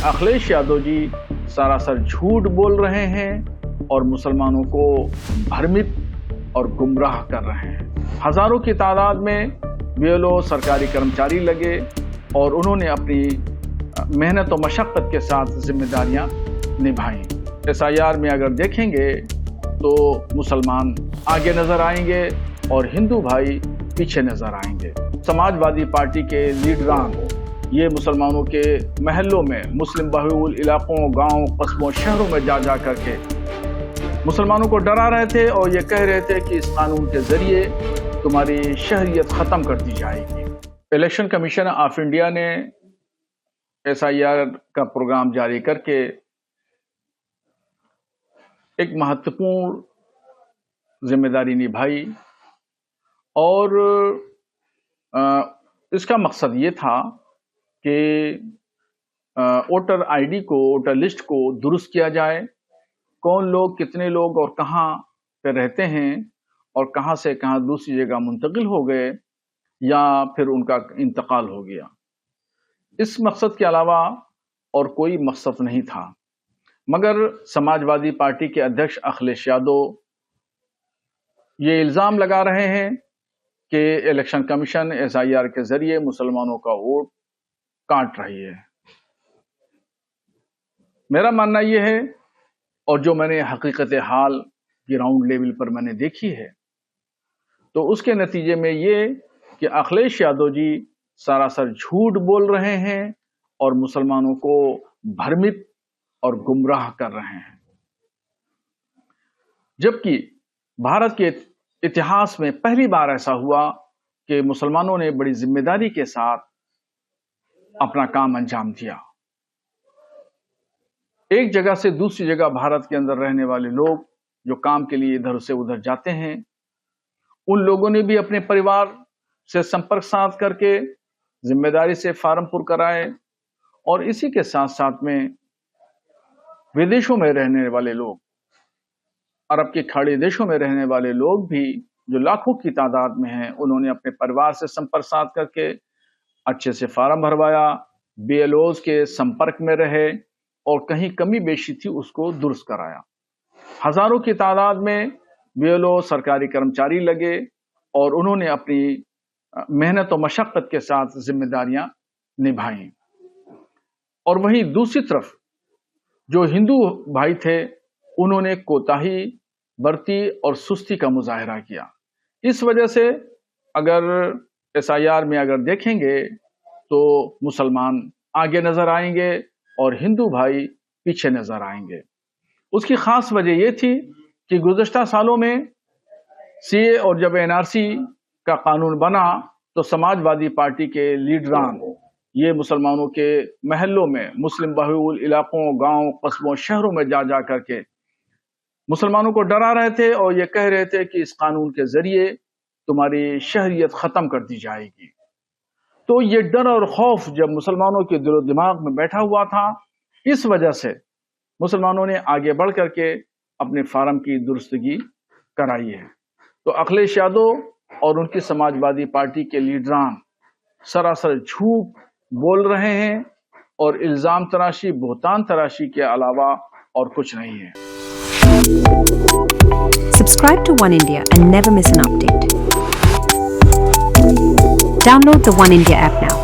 अखिलेश यादव जी सरासर झूठ बोल रहे हैं और मुसलमानों को भ्रमित और गुमराह कर रहे हैं। हजारों की तादाद में बीएलओ सरकारी कर्मचारी लगे और उन्होंने अपनी मेहनत और मशक्कत के साथ जिम्मेदारियां निभाई। एसआईआर में अगर देखेंगे तो मुसलमान आगे नजर आएंगे और हिंदू भाई पीछे नजर आएंगे। समाजवादी पार्टी के लीडरान ये मुसलमानों के महलों में, मुस्लिम बहुल इलाकों, गांव, कस्बों, शहरों में जा जा करके मुसलमानों को डरा रहे थे और ये कह रहे थे कि इस कानून के जरिए तुम्हारी शहरियत खत्म कर दी जाएगी। इलेक्शन कमीशन ऑफ इंडिया ने एसआईआर का प्रोग्राम जारी करके एक महत्वपूर्ण जिम्मेदारी निभाई और इसका मकसद ये था कि वोटर आईडी को, वोटर लिस्ट को दुरुस्त किया जाए। कौन लोग, कितने लोग और कहाँ पे रहते हैं और कहाँ से कहाँ दूसरी जगह मुंतकिल हो गए या फिर उनका इंतकाल हो गया। इस मकसद के अलावा और कोई मकसद नहीं था, मगर समाजवादी पार्टी के अध्यक्ष अखिलेश यादव ये इल्ज़ाम लगा रहे हैं कि इलेक्शन कमीशन एसआईआर के जरिए मुसलमानों का वोट काट रही है। मेरा मानना यह है, और जो मैंने हकीकत हाल ग्राउंड लेवल पर मैंने देखी है, तो उसके नतीजे में ये कि अखिलेश यादव जी सरासर झूठ बोल रहे हैं और मुसलमानों को भ्रमित और गुमराह कर रहे हैं। जबकि भारत के इतिहास में पहली बार ऐसा हुआ कि मुसलमानों ने बड़ी जिम्मेदारी के साथ अपना काम अंजाम दिया। एक जगह से दूसरी जगह भारत के अंदर रहने वाले लोग जो काम के लिए इधर से उधर जाते हैं, उन लोगों ने भी अपने परिवार से संपर्क साध करके जिम्मेदारी से फार्म पुर कराए और इसी के साथ साथ में विदेशों में रहने वाले लोग, अरब के खाड़ी देशों में रहने वाले लोग भी जो लाखों की तादाद में हैं, उन्होंने अपने परिवार से संपर्क साध करके अच्छे से फार्म भरवाया, बीएलओज के संपर्क में रहे और कहीं कमी बेशी थी उसको दुरुस्त कराया। हजारों की तादाद में बीएलओ सरकारी कर्मचारी लगे और उन्होंने अपनी मेहनत और मशक्कत के साथ जिम्मेदारियां निभाई। और वहीं दूसरी तरफ जो हिंदू भाई थे, उन्होंने कोताही बरती और सुस्ती का मुजाहरा किया। इस वजह से अगर एसआईआर में अगर देखेंगे तो मुसलमान आगे नजर आएंगे और हिंदू भाई पीछे नजर आएंगे। उसकी खास वजह यह थी कि गुज़श्ता सालों में सीए और जब एनआरसी का कानून बना तो समाजवादी पार्टी के लीडरान ये मुसलमानों के महलों में, मुस्लिम बहुल इलाकों, गांव, कस्बों, शहरों में जा जा करके मुसलमानों को डरा रहे थे और ये कह रहे थे कि इस कानून के जरिए तुम्हारी शहरियत खत्म कर दी जाएगी। तो ये डर और खौफ जब मुसलमानों के दिलो दिमाग में बैठा हुआ था, इस वजह से मुसलमानों ने आगे बढ़ करके अपने फार्म की दुरुस्तगी कराई है। तो अखिलेश यादव और उनकी समाजवादी पार्टी के लीडरान सरासर झूठ बोल रहे हैं और इल्जाम तराशी, बुहतान तराशी के अलावा और कुछ नहीं है। Subscribe to One India and never miss an update. Download the One India app now.